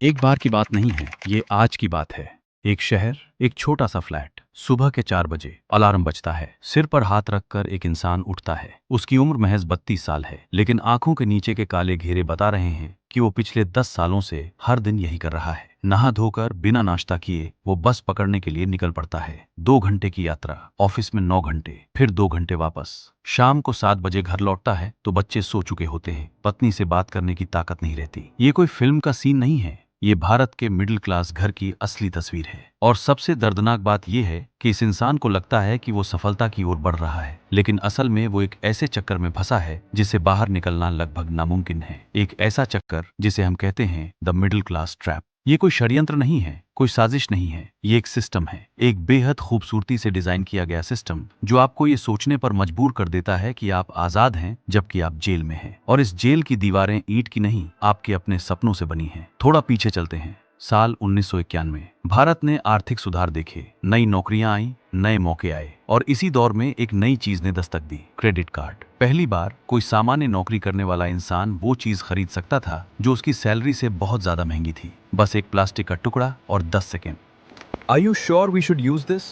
एक बार की बात नहीं है, ये आज की बात है। एक शहर, एक छोटा सा फ्लैट। सुबह के 4 बजे अलार्म बजता है। सिर पर हाथ रखकर एक इंसान उठता है। उसकी उम्र महज 32 साल है, लेकिन आंखों के नीचे के काले घेरे बता रहे हैं कि वो पिछले 10 सालों से हर दिन यही कर रहा है। नहा धोकर बिना नाश्ता किए वो बस पकड़ने के लिए निकल पड़ता है। 2 घंटे की यात्रा, ऑफिस में 9 घंटे, फिर 2 घंटे वापस। शाम को 7 बजे घर लौटता है तो बच्चे सो चुके होते हैं। पत्नी से बात करने की ताकत नहीं रहती। ये कोई फिल्म का सीन नहीं है, ये भारत के मिडिल क्लास घर की असली तस्वीर है। और सबसे दर्दनाक बात यह है कि इस इंसान को लगता है कि वो सफलता की ओर बढ़ रहा है, लेकिन असल में वो एक ऐसे चक्कर में फंसा है जिससे बाहर निकलना लगभग नामुमकिन है। एक ऐसा चक्कर जिसे हम कहते हैं द मिडिल क्लास ट्रैप। ये कोई षड्यंत्र नहीं है, कोई साजिश नहीं है, ये एक सिस्टम है। एक बेहद खूबसूरती से डिजाइन किया गया सिस्टम जो आपको ये सोचने पर मजबूर कर देता है कि आप आजाद हैं जबकि आप जेल में हैं। और इस जेल की दीवारें ईंट की नहीं, आपके अपने सपनों से बनी हैं। थोड़ा पीछे चलते हैं। साल 1991 भारत ने आर्थिक सुधार देखे, नई नौकरियां आई, नए मौके आए, और इसी दौर में एक नई चीज ने दस्तक दी, क्रेडिट कार्ड। पहली बार कोई सामान्य नौकरी करने वाला इंसान वो चीज खरीद सकता था जो उसकी सैलरी से बहुत ज्यादा महंगी थी। बस एक प्लास्टिक का टुकड़ा और 10 second. Are you sure we should use this?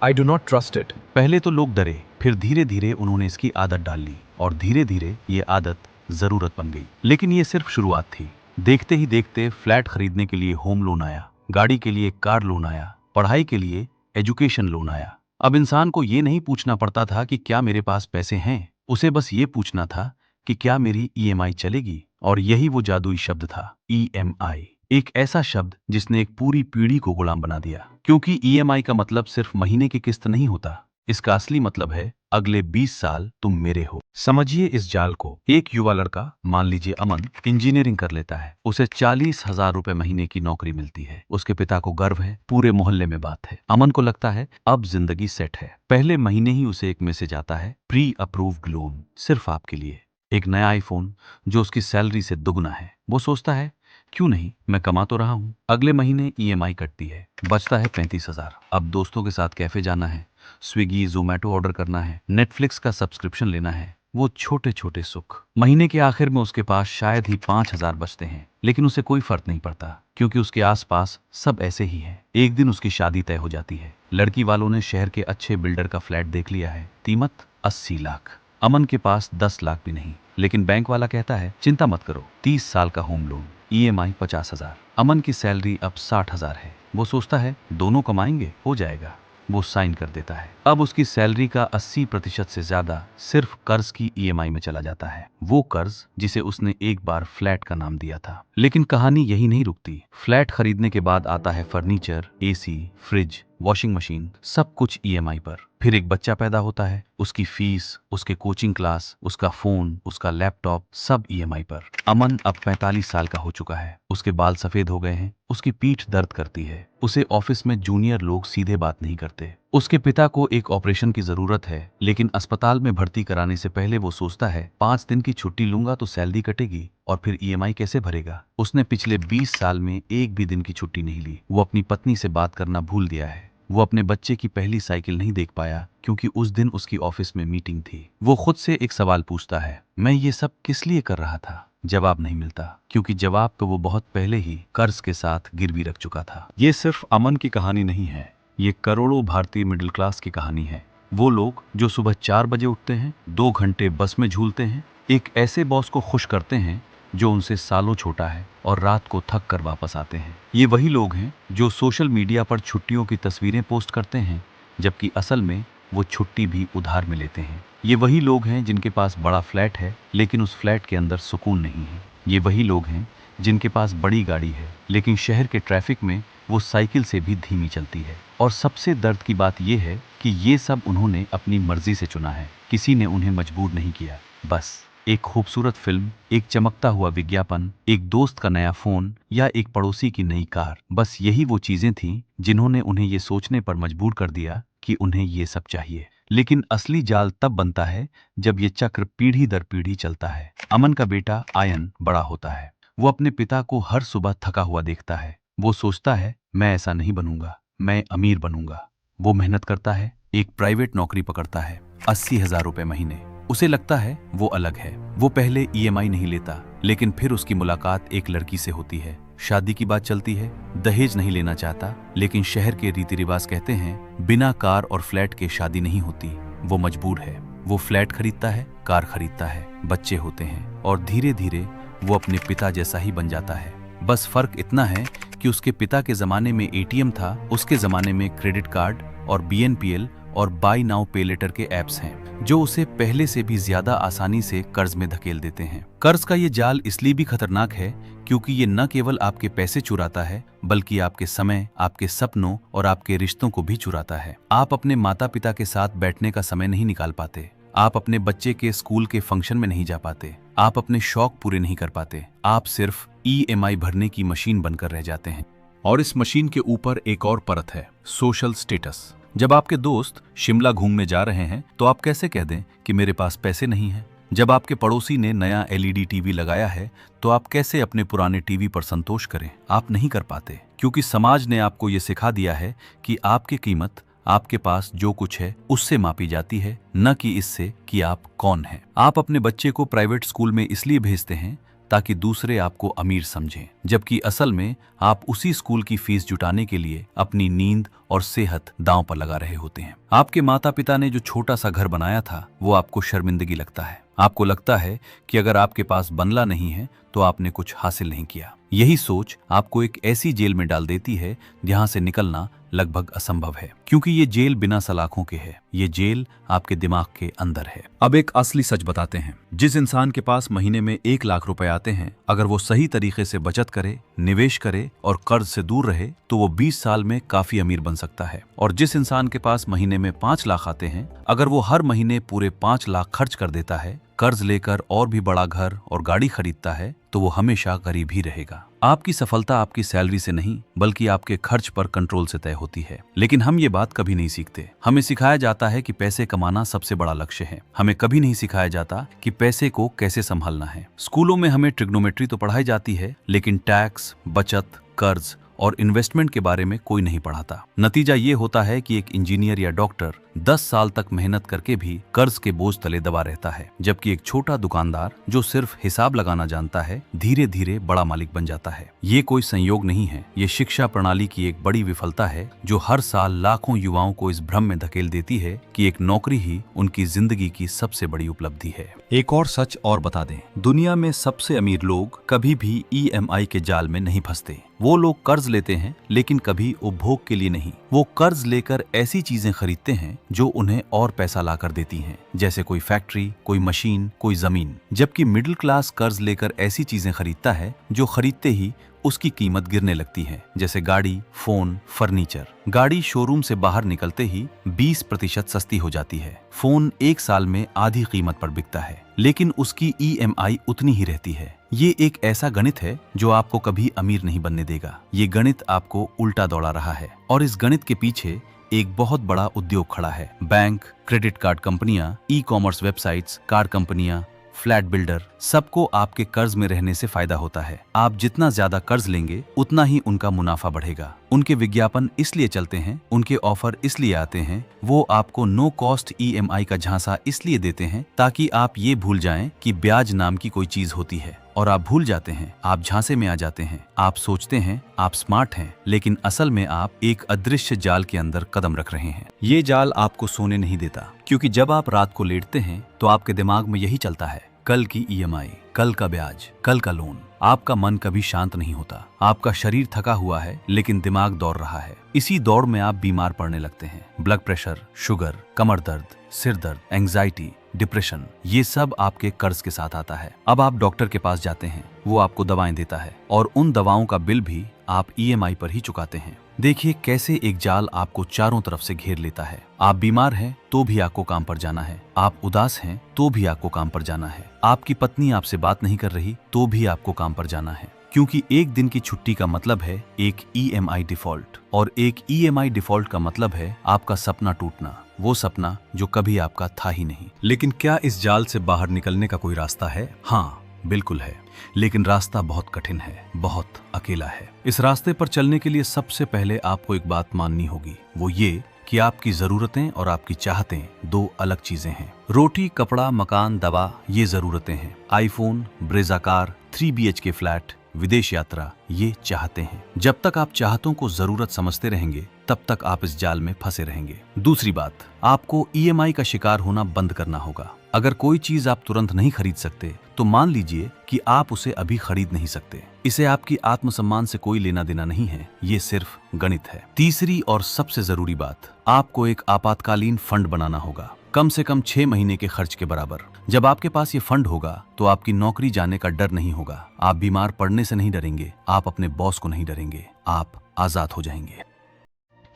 I do not trust it. पहले तो लोग डरे, फिर धीरे धीरे उन्होंने इसकी आदत डाल ली, और धीरे धीरे ये आदत जरूरत बन गई। लेकिन ये सिर्फ शुरुआत थी। देखते ही देखते फ्लैट खरीदने के लिए होम लोन आया, गाड़ी के लिए कार लोन आया, पढ़ाई के लिए एजुकेशन लोन आया। अब इंसान को ये नहीं पूछना पड़ता था कि क्या मेरे पास पैसे हैं, उसे बस ये पूछना था कि क्या मेरी ईएमआई चलेगी। और यही वो जादुई शब्द था, ईएमआई। एक ऐसा शब्द जिसने एक पूरी पीढ़ी को गुलाम बना दिया, क्योंकि ईएमआई का मतलब सिर्फ महीने की किस्त नहीं होता। इसका असली मतलब है अगले 20 साल तुम मेरे हो। समझिए इस जाल को। एक युवा लड़का, मान लीजिए अमन, इंजीनियरिंग कर लेता है। उसे 40,000 रुपए महीने की नौकरी मिलती है। उसके पिता को गर्व है, पूरे मोहल्ले में बात है। अमन को लगता है अब जिंदगी सेट है। पहले महीने ही उसे एक मैसेज आता है, प्री अप्रूव्ड लोन, सिर्फ आपके लिए। एक नया आईफोन जो उसकी सैलरी से दुगना है। वो सोचता है क्यों नहीं, मैं कमा तो रहा हूं। अगले महीने ईएमआई कटती है, बचता है 35,000। अब दोस्तों के साथ कैफे जाना है, स्विगी जोमेटो ऑर्डर करना है, नेटफ्लिक्स का सब्सक्रिप्शन लेना है। वो छोटे छोटे सुख। महीने के आखिर में उसके पास शायद ही 5,000 बचते हैं, लेकिन उसे कोई फर्क नहीं पड़ता, क्योंकि उसके आसपास सब ऐसे ही है। एक दिन उसकी शादी तय हो जाती है। लड़की वालों ने शहर के अच्छे बिल्डर का फ्लैट देख लिया है, कीमत 80 लाख। अमन के पास 10 लाख भी नहीं, लेकिन बैंक वाला कहता है चिंता मत करो, 30 साल का होम लोन, ईएमआई 50,000। अमन की सैलरी अब 60,000 है। वो सोचता है दोनों कमाएंगे, हो जाएगा। वो साइन कर देता है। अब उसकी सैलरी का 80% से ज्यादा सिर्फ कर्ज की ईएमआई में चला जाता है। वो कर्ज जिसे उसने एक बार फ्लैट का नाम दिया था। लेकिन कहानी यही नहीं रुकती। फ्लैट खरीदने के बाद आता है furniture, AC, fridge, washing machine, सब कुछ ईएमआई पर। फिर एक बच्चा पैदा होता है, उसकी फीस, उसके कोचिंग क्लास, उसका फोन, उसका लैपटॉप, सब ईएमआई पर। अमन अब 45 साल का हो चुका है। उसके बाल सफेद हो गए हैं, उसकी पीठ दर्द करती है। उसे ऑफिस में जूनियर लोग सीधे बात नहीं करते। उसके पिता को एक ऑपरेशन की जरूरत है, लेकिन अस्पताल में भर्ती कराने से पहले वो सोचता है 5 दिन की छुट्टी लूंगा तो सैलरी कटेगी, और फिर ईएमआई कैसे भरेगा। उसने पिछले 20 साल में एक भी दिन की छुट्टी नहीं ली। वो अपनी पत्नी से बात करना भूल गया है। वो अपने बच्चे की पहली साइकिल नहीं देख पाया, क्योंकि उस दिन उसकी ऑफिस में मीटिंग थी। वो खुद से एक सवाल पूछता है, मैं ये सब किस लिए कर रहा था। जवाब नहीं मिलता, क्योंकि जवाब तो वो बहुत पहले ही कर्ज के साथ गिरवी रख चुका था। ये सिर्फ अमन की कहानी नहीं है, ये करोड़ों भारतीय मिडिल क्लास की कहानी है। वो लोग जो सुबह 4 बजे उठते हैं, 2 घंटे बस में झूलते हैं, एक ऐसे बॉस को खुश करते हैं जो उनसे सालों छोटा है, और रात को थक कर वापस आते हैं। ये वही लोग हैं जो सोशल मीडिया पर छुट्टियों की तस्वीरें पोस्ट करते हैं, जबकि असल में वो छुट्टी भी उधार में लेते हैं। ये वही लोग हैं जिनके पास बड़ा फ्लैट है, लेकिन उस फ्लैट के अंदर सुकून नहीं है। ये वही लोग हैं जिनके पास बड़ी गाड़ी है, लेकिन शहर के ट्रैफिक में वो साइकिल से भी धीमी चलती है। और सबसे दर्द की बात यह है कि ये सब उन्होंने अपनी मर्जी से चुना है, किसी ने उन्हें मजबूर नहीं किया। बस एक खूबसूरत फिल्म, एक चमकता हुआ विज्ञापन, एक दोस्त का नया फोन, या एक पड़ोसी की नई कार, बस यही वो चीजें थीं जिन्होंने उन्हें ये सोचने पर मजबूर कर दिया कि उन्हें ये सब चाहिए। लेकिन असली जाल तब बनता है जब ये चक्र पीढ़ी दर पीढ़ी चलता है। अमन का बेटा आयन बड़ा होता है। वो अपने पिता को हर सुबह थका हुआ देखता है। वो सोचता है मैं ऐसा नहीं बनूंगा, मैं अमीर बनूंगा। वो मेहनत करता है, एक प्राइवेट नौकरी पकड़ता है, 80,000 रुपए महीने। उसे लगता है वो अलग है। वो पहले ईएमआई नहीं लेता, लेकिन फिर उसकी मुलाकात एक लड़की से होती है शादी की बात चलती है। दहेज नहीं लेना चाहता, लेकिन शहर के रीति रिवाज कहते हैं बिना कार और फ्लैट के शादी नहीं होती। वो मजबूर है। वो फ्लैट खरीदता है, कार खरीदता है, बच्चे होते हैं और धीरे धीरे वो अपने पिता जैसा ही बन जाता है। बस फर्क इतना है कि उसके पिता के जमाने में एटीएम था, उसके जमाने में क्रेडिट कार्ड और बीएनपीएल और बाय नाउ पे लेटर के ऐप्स हैं, जो उसे पहले से भी ज्यादा आसानी से कर्ज में धकेल देते हैं। कर्ज का ये जाल इसलिए भी खतरनाक है क्योंकि ये न केवल आपके पैसे चुराता है, बल्कि आपके समय, आपके सपनों और आपके रिश्तों को भी चुराता है। आप अपने माता पिता के साथ बैठने का समय नहीं निकाल पाते, आप अपने बच्चे के स्कूल के फंक्शन में नहीं जा पाते, आप अपने शौक पूरे नहीं कर पाते, आप सिर्फ ईएमआई भरने की मशीन बनकर रह जाते हैं। और इस मशीन के ऊपर एक और परत है, सोशल स्टेटस। जब आपके दोस्त शिमला घूमने जा रहे हैं तो आप कैसे कह दें कि मेरे पास पैसे नहीं हैं? जब आपके पड़ोसी ने नया एलईडी टीवी लगाया है तो आप कैसे अपने पुराने टीवी पर संतोष करें? आप नहीं कर पाते, क्योंकि समाज ने आपको ये सिखा दिया है कि आपकी कीमत आपके पास जो कुछ है उससे मापी जाती है, न कि इससे कि आप कौन हैं। आप अपने बच्चे को प्राइवेट स्कूल में इसलिए भेजते हैं ताकि दूसरे आपको अमीर समझें, जबकि असल में आप उसी स्कूल की फीस जुटाने के लिए अपनी नींद और सेहत दांव पर लगा रहे होते हैं। आपके माता पिता ने जो छोटा सा घर बनाया था वो आपको शर्मिंदगी लगता है। आपको लगता है कि अगर आपके पास बंगला नहीं है तो आपने कुछ हासिल नहीं किया। यही सोच आपको एक ऐसी जेल में डाल देती है जहां से निकलना लगभग असंभव है, क्योंकि ये जेल बिना सलाखों के है। ये जेल आपके दिमाग के अंदर है। अब एक असली सच बताते हैं। जिस इंसान के पास महीने में 1 लाख रुपए आते हैं, अगर वो सही तरीके से बचत करे, निवेश करे और कर्ज से दूर रहे तो वो 20 साल में काफी अमीर बन सकता है। और जिस इंसान के पास महीने में 5 लाख आते हैं, अगर वो हर महीने पूरे 5 लाख खर्च कर देता है, कर्ज लेकर और भी बड़ा घर और गाड़ी खरीदता है, तो वो हमेशा गरीब ही रहेगा। आपकी सफलता आपकी सैलरी से नहीं, बल्कि आपके खर्च पर कंट्रोल से तय होती है। लेकिन हम ये बात कभी नहीं सीखते। हमें सिखाया जाता है कि पैसे कमाना सबसे बड़ा लक्ष्य है। हमें कभी नहीं सिखाया जाता कि पैसे को कैसे संभालना है। स्कूलों में हमें ट्रिग्नोमेट्री तो पढ़ाई जाती है, लेकिन टैक्स, बचत, कर्ज और इन्वेस्टमेंट के बारे में कोई नहीं पढ़ाता। नतीजा ये होता है कि एक इंजीनियर या डॉक्टर 10 साल तक मेहनत करके भी कर्ज के बोझ तले दबा रहता है, जबकि एक छोटा दुकानदार जो सिर्फ हिसाब लगाना जानता है, धीरे धीरे बड़ा मालिक बन जाता है। ये कोई संयोग नहीं है, ये शिक्षा प्रणाली की एक बड़ी विफलता है, जो हर साल लाखों युवाओं को इस भ्रम में धकेल देती है कि एक नौकरी ही उनकी जिंदगी की सबसे बड़ी उपलब्धि है। एक और सच और बता दें, दुनिया में सबसे अमीर लोग कभी भी ईएमआई के जाल में नहीं फंसते। वो लोग कर्ज लेते हैं, लेकिन कभी उपभोग के लिए नहीं। वो कर्ज लेकर ऐसी चीजें खरीदते हैं जो उन्हें और पैसा ला कर देती हैं, जैसे कोई फैक्ट्री, कोई मशीन, कोई जमीन। जबकि मिडिल क्लास कर्ज लेकर ऐसी चीजें खरीदता है जो खरीदते ही उसकी कीमत गिरने लगती है, जैसे गाड़ी, फोन, फर्नीचर। गाड़ी शोरूम से बाहर निकलते ही 20% सस्ती हो जाती है। फोन 1 साल में आधी कीमत पर बिकता है, लेकिन उसकी ईएमआई उतनी ही रहती है। ये एक ऐसा गणित है जो आपको कभी अमीर नहीं बनने देगा। ये गणित आपको उल्टा दौड़ा रहा है, और इस गणित के पीछे एक बहुत बड़ा उद्योग खड़ा है। बैंक, क्रेडिट कार्ड कंपनियां, ई कॉमर्स वेबसाइट्स, कार कंपनियां, फ्लैट बिल्डर, सबको आपके कर्ज में रहने से फायदा होता है। आप जितना ज्यादा कर्ज लेंगे, उतना ही उनका मुनाफा बढ़ेगा। उनके विज्ञापन इसलिए चलते हैं, उनके ऑफर इसलिए आते हैं, वो आपको नो कॉस्ट ईएमआई का झांसा इसलिए देते हैं ताकि आप ये भूल जाएं कि ब्याज नाम की कोई चीज होती है। और आप भूल जाते हैं, आप झांसे में आ जाते हैं। आप सोचते हैं आप स्मार्ट हैं, लेकिन असल में आप एक अदृश्य जाल के अंदर कदम रख रहे हैं। ये जाल आपको सोने नहीं देता, क्योंकि जब आप रात को लेटते हैं तो आपके दिमाग में यही चलता है, कल की ईएमआई, कल का ब्याज, कल का लोन। आपका मन कभी शांत नहीं होता। आपका शरीर थका हुआ है, लेकिन दिमाग दौड़ रहा है। इसी दौड़ में आप बीमार पड़ने लगते हैं। ब्लड प्रेशर, शुगर, कमर दर्द, सिर दर्द, एंजाइटी, डिप्रेशन, ये सब आपके कर्ज के साथ आता है। अब आप डॉक्टर के पास जाते हैं, वो आपको दवाएं देता है, और उन दवाओं का बिल भी आप ईएमआई पर ही चुकाते हैं। देखिए कैसे एक जाल आपको चारों तरफ से घेर लेता है। आप बीमार हैं तो भी आपको काम पर जाना है, आप उदास हैं तो भी आपको काम पर जाना है, आपकी पत्नी आपसे बात नहीं कर रही तो भी आपको काम पर जाना है, क्योंकि एक दिन की छुट्टी का मतलब है एक ईएमआई डिफॉल्ट, और एक ईएमआई डिफॉल्ट का मतलब है आपका सपना टूटना, वो सपना जो कभी आपका था ही नहीं। लेकिन क्या इस जाल से बाहर निकलने का कोई रास्ता है? हाँ, बिल्कुल है, लेकिन रास्ता बहुत कठिन है, बहुत अकेला है। इस रास्ते पर चलने के लिए सबसे पहले आपको एक बात माननी होगी, वो ये कि आपकी जरूरतें और आपकी चाहतें 2 अलग चीजें हैं। रोटी, कपड़ा, मकान, दवा, ये जरूरतें हैं। IPhone, Brezza car, 3 BHK flat, विदेश यात्रा, ये चाहते हैं। जब तक आप चाहतों को जरूरत समझते रहेंगे तब तक आप इस जाल में फंसे रहेंगे। दूसरी बात, आपको ईएमआई का शिकार होना बंद करना होगा। अगर कोई चीज आप तुरंत नहीं खरीद सकते तो मान लीजिए कि आप उसे अभी खरीद नहीं सकते। इसे आपकी आत्मसम्मान से कोई लेना देना नहीं है, ये सिर्फ गणित है। तीसरी और सबसे जरूरी बात, आपको एक आपातकालीन फंड बनाना होगा, कम से कम 6 महीने के खर्च के बराबर। जब आपके पास ये फंड होगा तो आपकी नौकरी जाने का डर नहीं होगा, आप बीमार पड़ने से नहीं डरेंगे, आप अपने बॉस को नहीं डरेंगे, आप आजाद हो जाएंगे।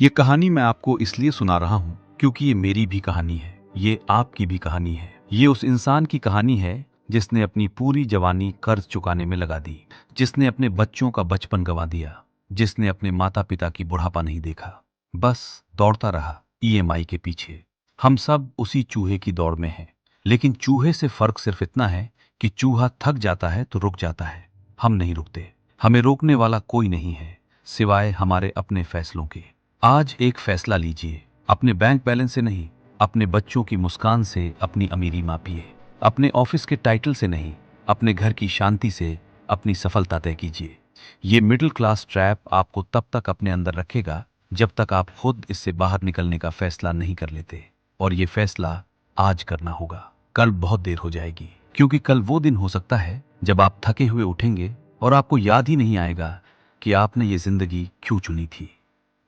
ये कहानी मैं आपको इसलिए सुना रहा हूँ क्योंकि ये मेरी भी कहानी है, ये आपकी भी कहानी है। ये उस इंसान की कहानी है जिसने अपनी पूरी जवानी कर्ज चुकाने में लगा दी, जिसने अपने बच्चों का बचपन गंवा दिया, जिसने अपने माता पिता की बुढ़ापा नहीं देखा, बस दौड़ता रहा ईएमआई के पीछे। हम सब उसी चूहे की दौड़ में हैं, लेकिन चूहे से फर्क सिर्फ इतना है कि चूहा थक जाता है तो रुक जाता है, हम नहीं रुकते। हमें रोकने वाला कोई नहीं है सिवाय हमारे अपने फैसलों के। आज एक फैसला लीजिए, अपने बैंक बैलेंस से नहीं, अपने बच्चों की मुस्कान से अपनी अमीरी मापिए। अपने ऑफिस के टाइटल से नहीं, अपने घर की शांति से अपनी सफलता तय कीजिए। ये मिडिल क्लास ट्रैप आपको तब तक अपने अंदर रखेगा जब तक आप खुद इससे बाहर निकलने का फैसला नहीं कर लेते। और ये फैसला आज करना होगा, कल बहुत देर हो जाएगी, क्योंकि कल वो दिन हो सकता है जब आप थके हुए उठेंगे और आपको याद ही नहीं आएगा कि आपने ये जिंदगी क्यों चुनी थी।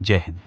जय हिंद।